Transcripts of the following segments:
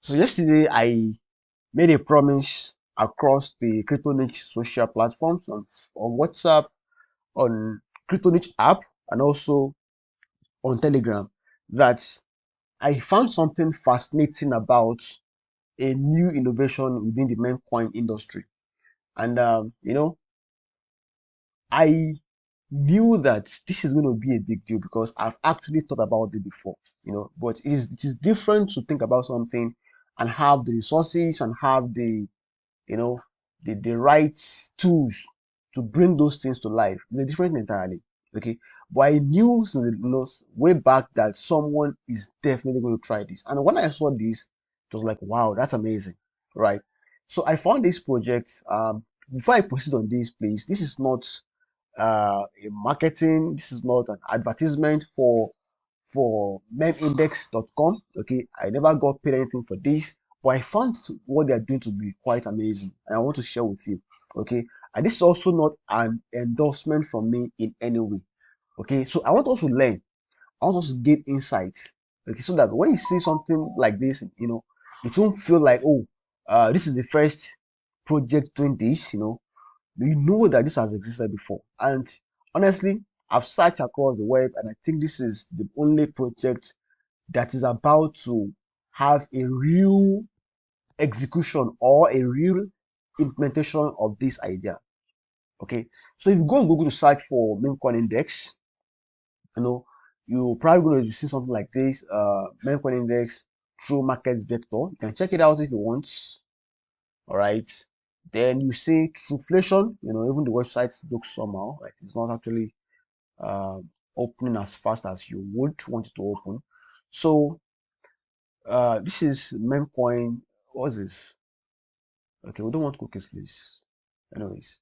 So yesterday I made a promise across the crypto niche social platforms on WhatsApp, on crypto niche app, and also on Telegram that I found something fascinating about a new innovation within the meme coin industry. And I knew that this is going to be a big deal because I've actually thought about it before, but it is different to think about something and have the resources and have you know, the right tools to bring those things to life. It's a different thing entirely. Okay. But I knew since way back that someone is definitely going to try this. And when I saw this, it was like, wow, that's amazing. Right. So I found this project. Before I proceed on this, please, this is not a marketing, this is not an advertisement for memeindex.com. Okay, I never got paid anything for this, but I found what they are doing to be quite amazing, and I want to share with you. Okay, and this is also not an endorsement from me in any way. Okay, so I want us to learn, I want us to gain insights. Okay, so that when you see something like this, it won't feel like, oh, this is the first project doing this. You know that this has existed before. And honestly, I've searched across the web and I think this is the only project that is about to have a real execution or a real implementation of this idea. Okay, so if you go on Google to search for Memecoin Index, you know, you're probably going to see something like this, Memecoin Index True Market Vector. You can check it out if you want. All right. Then you see Trueflation, even the website looks somehow like it's not actually opening as fast as you would want it to open. So this is Memecoin. What's this? Okay, we don't want cookies, please. Anyways,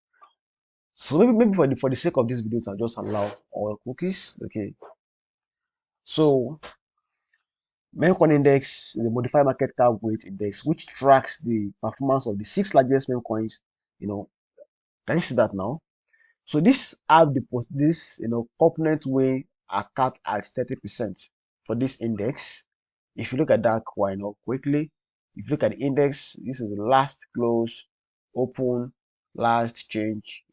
so maybe for the sake of this video, I'll just allow all cookies. Okay, so Memecoin Index is the modified market cap weight index, which tracks the performance of the six largest meme coins. Can you see that now? So this component weight are capped at 30% for this index. If you look at that coin quickly, if you look at the index, this is the last close, open, last change,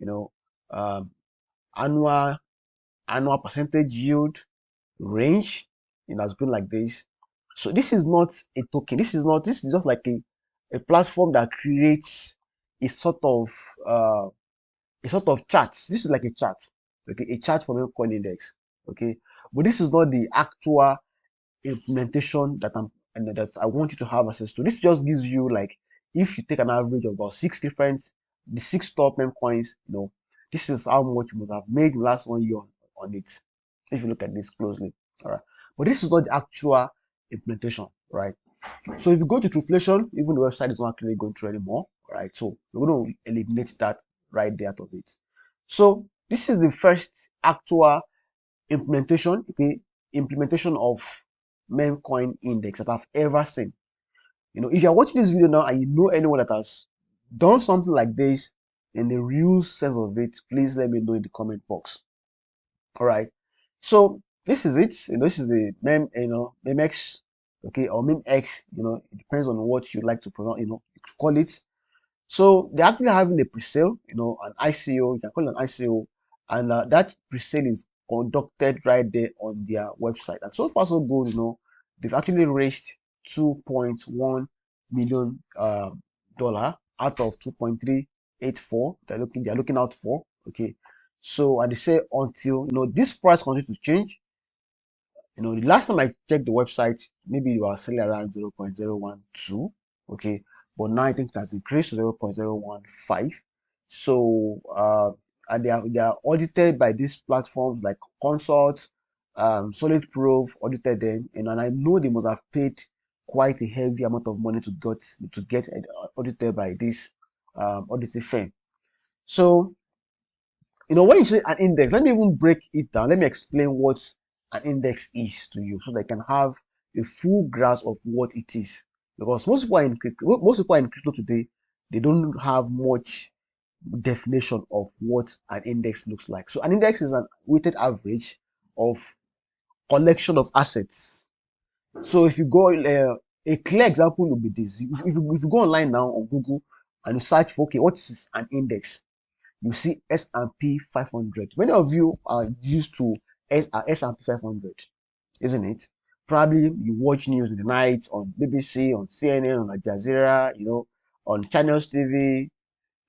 um, annual percentage yield range. It has been like this. So this is not a token. This is just like a platform that creates a sort of uh charts. This is like a chart, okay, a chart for Memecoin Index, okay. But this is not the actual implementation that I want you to have access to. This just gives you like, if you take an average of about the six top meme coins, this is how much you must have made in the last 1 year on it. If you look at this closely, all right. But this is not the actual implementation, right? So if you go to Trueflation, even the website is not actually going through anymore, right? So we're going to eliminate that right there out of it. So this is the first actual implementation, okay, implementation of Memecoin Index that I've ever seen. If you're watching this video now and you know anyone that has done something like this in the real sense of it, please let me know in the comment box. All right. So this is it. This is the Memex, okay, or Memex. It depends on what you like to pronounce. Call it. So they're actually having a pre-sale, an ICO. You can call it an ICO, and that pre-sale is conducted right there on their website. And so far so good. They've actually raised 2.1 million dollar out of 2.384. They're looking out for. Okay. So, and they say until this price continues to change. The last time I checked the website, maybe you are selling around 0.012. Okay, but now I think it has increased to 0.015. So, and they are audited by these platforms like Consult, Solid Proof audited them, and I know they must have paid quite a heavy amount of money to get audited by this auditing firm. So, when you say an index, let me even break it down. Let me explain what an index is to you so they can have a full grasp of what it is. Because most people are in crypto today, they don't have much definition of what an index looks like. So an index is an weighted average of collection of assets. So if you go A clear example would be this. If you go online now on Google and you search for, okay, what is an index? You see S&P 500. Many of you are used to S&P 500, isn't it? Probably you watch news in the night on BBC, on CNN, on Al Jazeera, on Channels TV,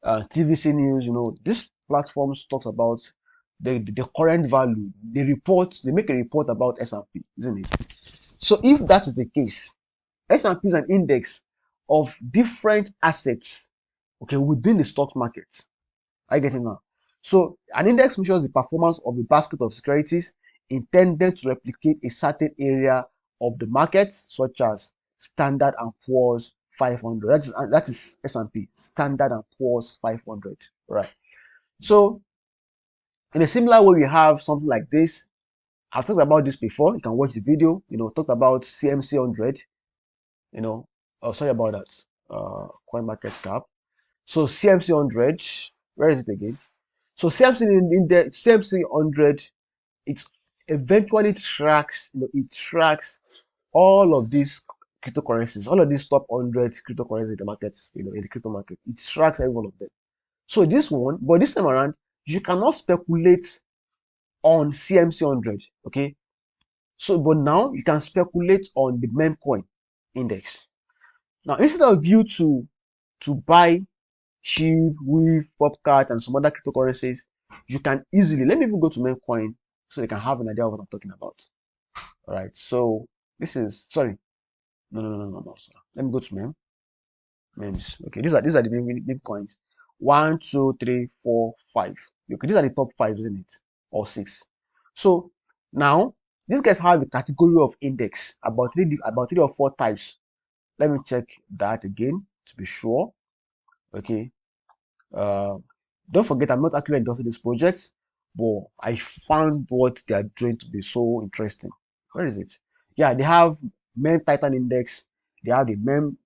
TVC News. This platforms talks about the current value. They make a report about S&P, isn't it? So if that is the case, S&P is an index of different assets, okay, within the stock market. I get it now. So an index measures the performance of a basket of securities intended to replicate a certain area of the market, such as Standard and Poor's 500. That is S&P, Standard and Poor's 500. Right. So in a similar way, we have something like this. I've talked about this before. You can watch the video. Talked about CMC 100. Oh, sorry about that. Coin market cap. So CMC 100. Where is it again? So CMC in the CMC 100, it eventually tracks, it tracks all of these cryptocurrencies, all of these top 100 cryptocurrencies in the markets, in the crypto market. It tracks every one of them. So this one, but this time around, you cannot speculate on CMC 100, okay? So, but now you can speculate on the Memecoin index. Now, instead of you to buy SHIB, WIF, PopCat, and some other cryptocurrencies, you can easily, let me even go to Memecoin so you can have an idea of what I'm talking about. All right, so this is, sorry, no. Sorry. Let me go to Memes. Okay, these are the meme coins. 1, 2, 3, 4, 5. Okay, these are the top 5, isn't it? Or 6. So now these guys have a category of index, about three or four types. Let me check that again to be sure. Okay. Don't forget, I'm not actually endorsing this project, but I found what they are doing to be so interesting. Where is it? Yeah, they have Mem Titan Index, they have the Mem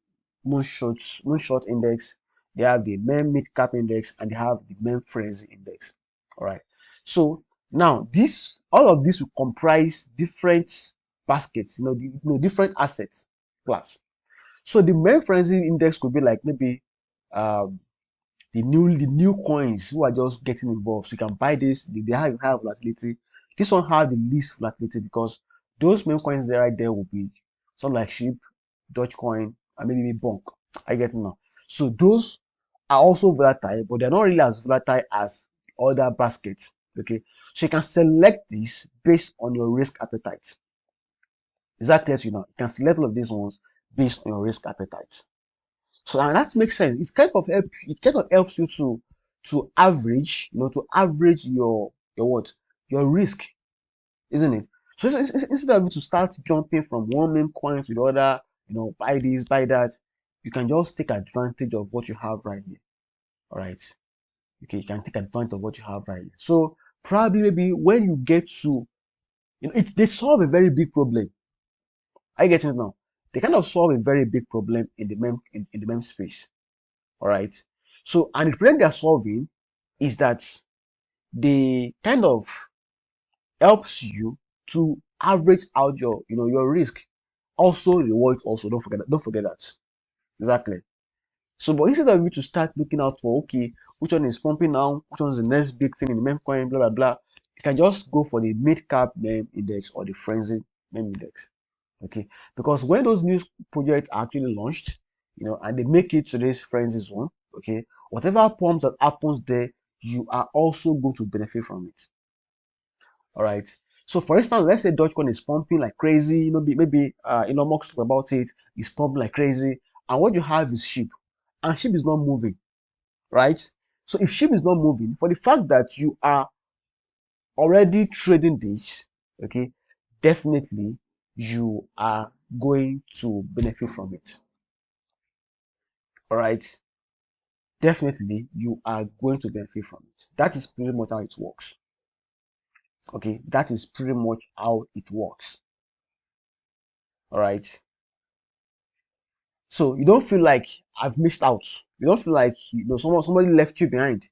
Moonshot Index, they have the Mem Mid Cap Index, and they have the Mem Frenzy Index. All right. So now all of this will comprise different baskets, different assets class. So the Mem Frenzy Index could be like maybe um, the new coins who are just getting involved. So you can buy this, they have high volatility. This one have the least volatility because those main coins there right there will be something like SHIB, Dogecoin, and maybe Bonk. I get it now. So those are also volatile, but they're not really as volatile as other baskets. Okay, so you can select this based on your risk appetite. Is that clear to you now? You can select all of these ones based on your risk appetite. So and that makes sense. It kind of helps you to average, to average your what? Your risk, isn't it? So instead of you to start jumping from one meme coin to the other, buy this, buy that, you can just take advantage of what you have right here. All right. Okay, you can take advantage of what you have right here. So probably maybe when you get to, they solve a very big problem. I get it now. They kind of solve a very big problem in the meme space. All right. So, and the problem they are solving is that they kind of helps you to average out your risk. Also reward also, don't forget that. Exactly. So, but instead of you to start looking out for, okay, which one is pumping now, which one is the next big thing in the meme coin, blah blah blah, you can just go for the mid cap meme index or the frenzy meme index. Okay, because when those new projects are actually launched, and they make it to this frenzy zone, okay, whatever pumps that happens there, you are also going to benefit from it. All right. So, for instance, let's say Dogecoin is pumping like crazy. Maybe Elon Musk talked about it. It's pumping like crazy, and what you have is SHIB, and SHIB is not moving, right? So, if SHIB is not moving, for the fact that you are already trading this, okay, definitely you are going to benefit from it. All right, definitely you are going to benefit from it. That is pretty much how it works. Okay, that is pretty much how it works. All right, so you don't feel like I've missed out. You don't feel like somebody left you behind.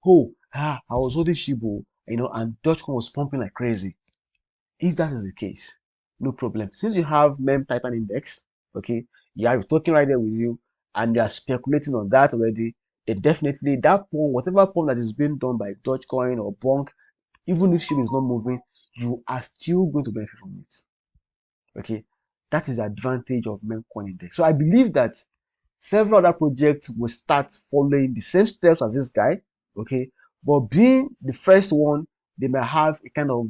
Oh, I was holding Shibu, and Dogecoin was pumping like crazy. If that is the case, no problem. Since you have Mem Titan Index, okay, you have a token right there with you, and they are speculating on that already, then definitely that pump, whatever pump that is being done by Dogecoin or Bonk, even if SHIB is not moving, you are still going to benefit from it. Okay, that is the advantage of Memecoin Index. So I believe that several other projects will start following the same steps as this guy. Okay, but being the first one, they may have a kind of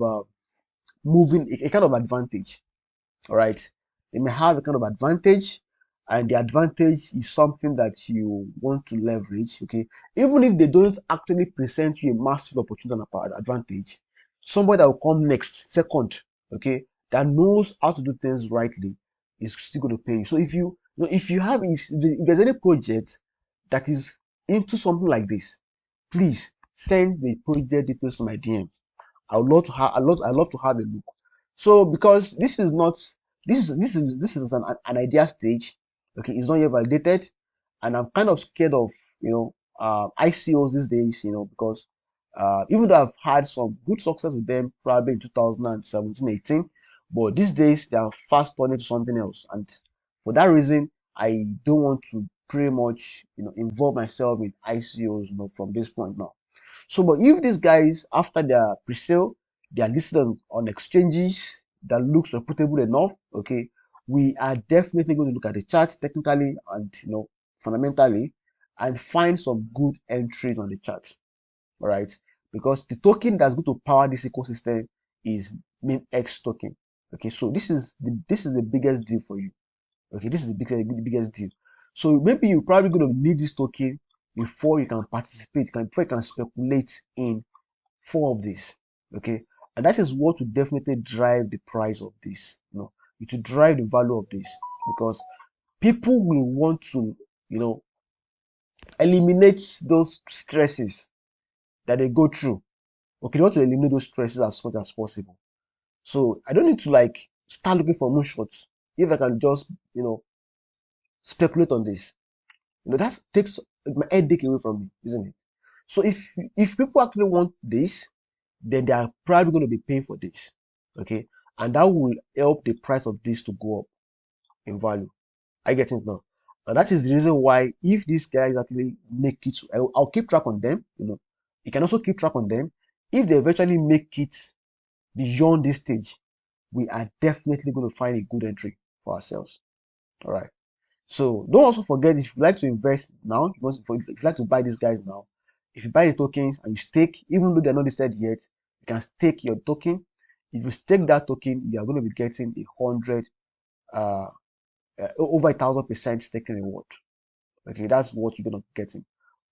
moving a kind of advantage. All right, they may have a kind of advantage, and the advantage is something that you want to leverage. Okay, even if they don't actually present you a massive opportunity and advantage, somebody that will come next, second, okay, that knows how to do things rightly is still going to pay you. So if you have if there's any project that is into something like this, please send the project details to my DM. I would love to have I love to have a look. So because this is not this is an idea stage, okay, it's not yet validated, and I'm kind of scared of ICOs these days, because even though I've had some good success with them probably in 2017, 18, but these days they are fast turning to something else, and for that reason, I don't want to pretty much involve myself in ICOs, from this point now. So, but if these guys, after their pre-sale, they are listed on exchanges that looks reputable enough, okay, we are definitely going to look at the charts technically and fundamentally and find some good entries on the charts. All right, because the token that's going to power this ecosystem is Memex token. Okay, so this is the biggest deal for you. Okay, this is the biggest deal. So maybe you're probably going to need this token before you can participate, before you can speculate in four of these. Okay, and that is what will definitely drive the price of this. It will drive the value of this because people will want to, eliminate those stresses that they go through. Okay, they want to eliminate those stresses as much as possible. So I don't need to like start looking for moonshots if I can just, speculate on this. That takes my headache away from me, isn't it? So if people actually want this, then they are probably going to be paying for this, okay, and that will help the price of this to go up in value. I get it now, and that is the reason why if these guys actually make it, I'll keep track on them. You can also keep track on them. If they eventually make it beyond this stage, we are definitely going to find a good entry for ourselves. All right. So don't also forget, if you like to invest now, if you like to buy these guys now, if you buy the tokens and you stake, even though they're not listed yet, you can stake your token. If you stake that token, you are going to be getting uh, over 1,000% staking reward. Okay, that's what you're going to be getting,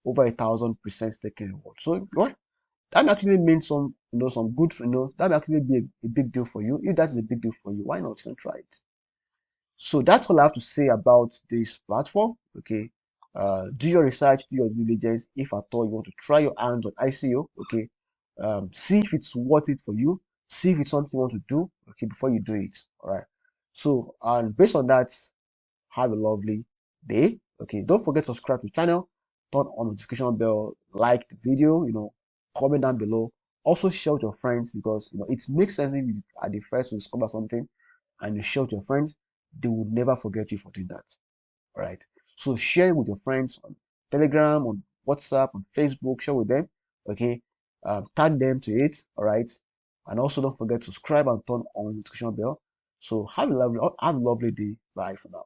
over 1,000% staking reward. So what that actually means some good, that may actually be a big deal for you. If that is a big deal for you, why not? You can try it. So that's all I have to say about this platform. Okay. Do your research, do your due diligence. If at all you want to try your hands on ICO, okay. See if it's worth it for you. See if it's something you want to do, okay, before you do it. All right. So, and based on that, have a lovely day. Okay. Don't forget to subscribe to the channel, turn on notification bell, like the video, comment down below. Also share with your friends because it makes sense if you are the first to discover something and you share with your friends, they will never forget you for doing that. All right. So share it with your friends on Telegram, on WhatsApp, on Facebook. Share with them. Okay. Tag them to it. All right. And also don't forget to subscribe and turn on the notification bell. So have a lovely day. Bye for now.